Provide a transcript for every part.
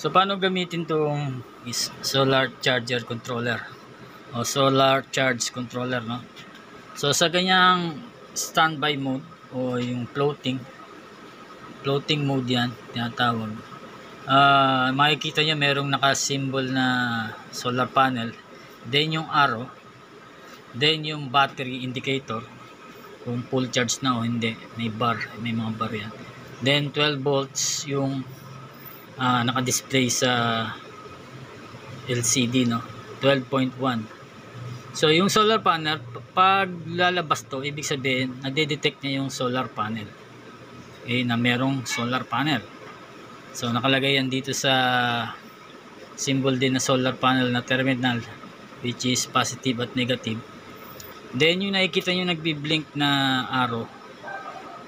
So paano gamitin tong solar charger controller o solar charge controller, no? So sa ganyang standby mode o yung floating mode, yan tinatawag. Makikita nyo merong naka-symbol na solar panel, then yung arrow, then yung battery indicator kung full charge na o hindi, may mga bar yan, then 12 volts yung naka-display sa LCD, no, 12.1. so yung solar panel, pag lalabas to, ibig sabihin nade-detect niya yung solar panel, na merong solar panel. So nakalagay yan dito sa symbol din na solar panel na terminal, which is positive at negative. Then yung nakikita nyo nagbi-blink na arrow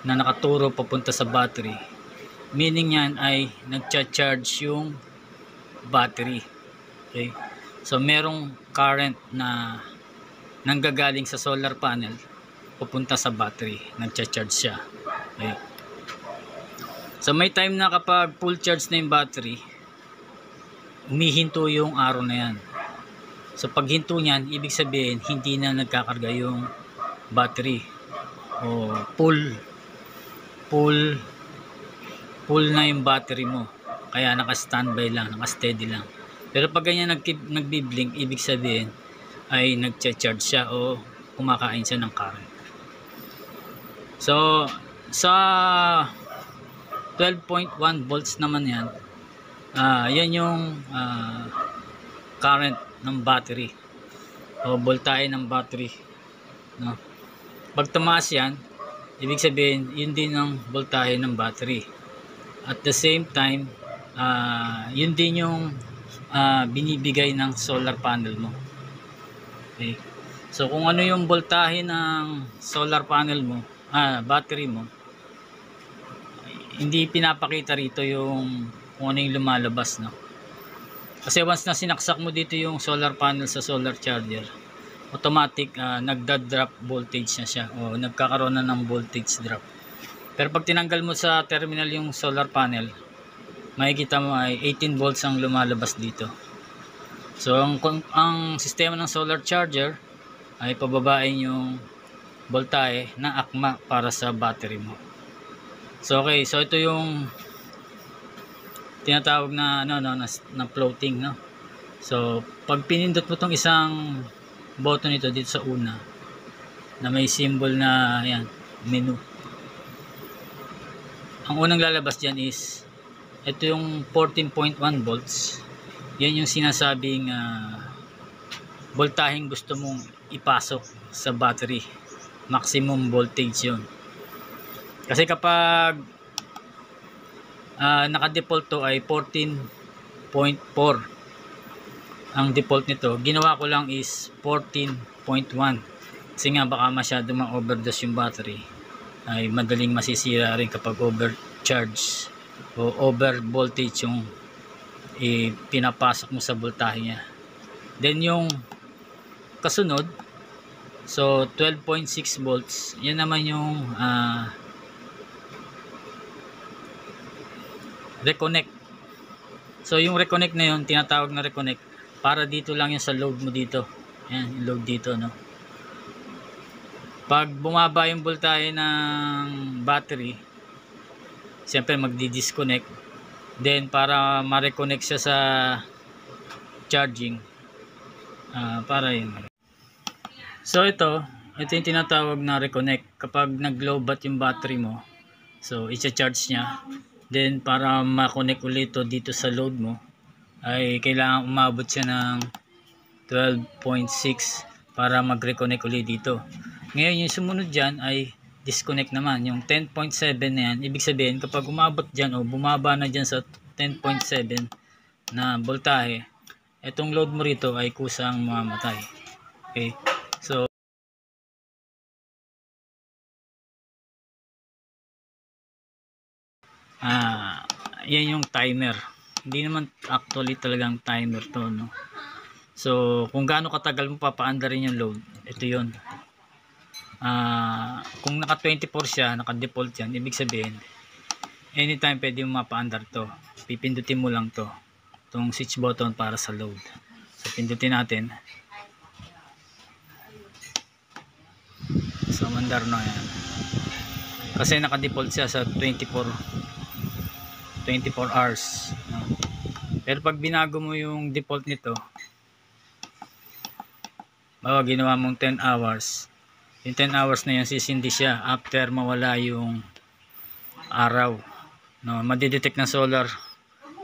na nakaturo papunta sa battery, meaning yan ay nagcha-charge yung battery. Okay, so merong current na nanggagaling sa solar panel papunta sa battery, nagcha-charge siya. Okay, so may time na kapag full charge na yung battery, humihinto yung arrow na yan. So pag hinto niyan, ibig sabihin hindi na nagkakarga yung battery, o full na yung battery mo, kaya naka-standby lang, naka-steady lang. Pero pag ganyan nagbi-blink, ibig sabihin ay nagcha-charge siya o kumakain siya ng current. So sa 12.1 volts naman yan, yan yung current ng battery o voltahe ng battery, no? Pag tumaas yan, ibig sabihin yun din ang voltahe ng battery. At the same time, yun din yung binibigay ng solar panel mo. Okay, so kung ano yung voltahe ng solar panel mo, battery mo, hindi pinapakita rito yung kung ano yung lumalabas, no? Kasi once na sinaksak mo dito yung solar panel sa solar charger, automatic nagda-drop voltage na siya o nagkakaroon na ng voltage drop. Pero pag tinanggal mo sa terminal yung solar panel, makikita mo ay 18 volts ang lumalabas dito. So ang sistema ng solar charger ay pababain yung voltahe na akma para sa battery mo. So okay, so ito yung tinatawag na na floating, no? So pag pinindot mo tong isang button ito dito sa una na may symbol na yan, menu, ang unang lalabas dyan is ito yung 14.1 volts. Yan yung sinasabing voltaheng gusto mong ipasok sa battery, maximum voltage yun. Kasi kapag naka-default to ay 14.4 ang default nito, ginawa ko lang is 14.1 kasi nga baka masyado ma-overdose yung battery, ay madaling masisira rin kapag overcharge o over voltage yung pinapasok mo sa voltahe niya. Then yung kasunod, so 12.6 volts, yan naman yung reconnect. So yung reconnect na yun, tinatawag na reconnect, para dito lang yung sa load mo dito. Ayan, yung load dito, no? Pag bumaba yung voltahe ng battery, siyempre magdi-disconnect. Then para ma-reconnect siya sa charging, para yun. So ito yung tinatawag na reconnect. Kapag nag-lowbat yung battery mo, so i-charge niya. Then para ma-connect ulit dito sa load mo, ay kailangan umabot siya ng 12.6 para mag-reconnect ulit dito. Ngayon yung sumunod dyan ay disconnect naman, yung 10.7 na yan. Ibig sabihin kapag umabot dyan o bumaba na dyan sa 10.7 na voltahe, itong load mo rito ay kusang mamamatay. Okay, so yan yung timer. Hindi naman actually talagang timer to, no? So kung gaano katagal mo papaandarin yung load, ito yun. Kung naka 24 siya, naka default yan, ibig sabihin anytime pwede mo mapaandar to. Pipindutin mo lang to. itong switch button para sa load. So pindutin natin. So mandar na yan. Kasi naka-default siya sa 24 hours. Pero pag binago mo yung default nito, bawa ginawa mong 10 hours, yung 10 hours na yun sisindi siya after mawala yung araw. No, madidetect ng solar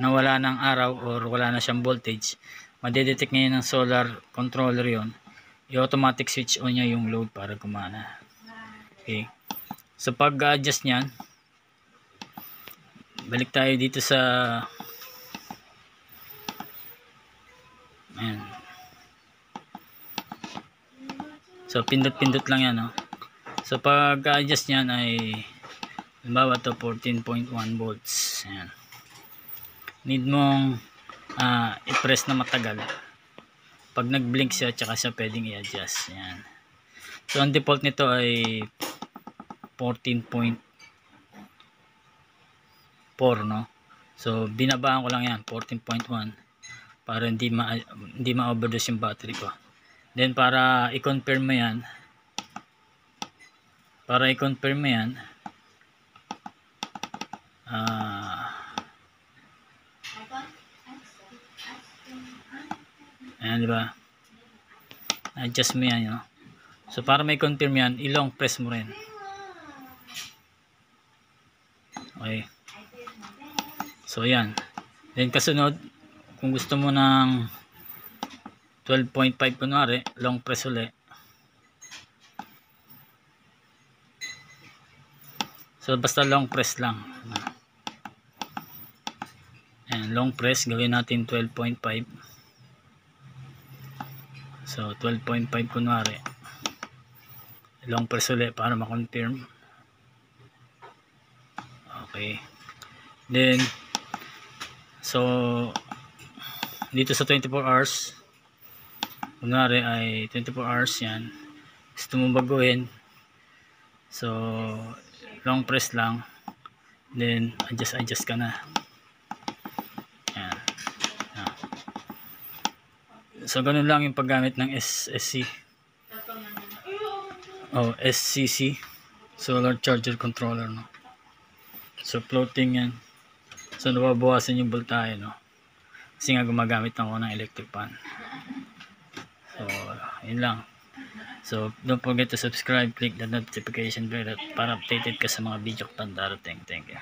na wala ng araw or wala na siyang voltage. Madidetect ngayon ng solar controller yon. I-automatic switch on niya yung load para gumana. Okay. So pag-adjust niyan, balik tayo dito sa ayan. So pindot-pindot lang yan, no? So pag-adjust niyan ay halimbawa to 14.1 volts. Ayan. Need mong i-press na matagal. Pag nag-blink siya, tsaka siya pwedeng i-adjust. Ayan. So ang default nito ay 14.4, no? So binabaan ko lang yan 14.1 para hindi ma-overdose yung battery ko. Then para i-confirm mo yan, ayan, diba? Adjust mo yan, no? So para may confirm yan, i-long press mo rin. Okay. So yan. Then kasunod, kung gusto mo ng 12.5 kunwari, long press ulit. So basta long press lang. Ayan, long press, gawin natin 12.5. So 12.5 kunwari. Long press ulit para ma-confirm. Okay. Then so dito sa 24 hours, kunwari ay 24 hours yan, gusto mo baguhin, so long press lang, then adjust ka na. Yan. Yan. So ganun lang yung paggamit ng SCC solar charger controller, no? So floating yan. So nababawasan yung voltahe, no? Kasi nga gumagamit ako ng electric fan. So yun lang. So don't forget to subscribe, click the notification bell para updated ka sa mga video ko pang darating. Thank you.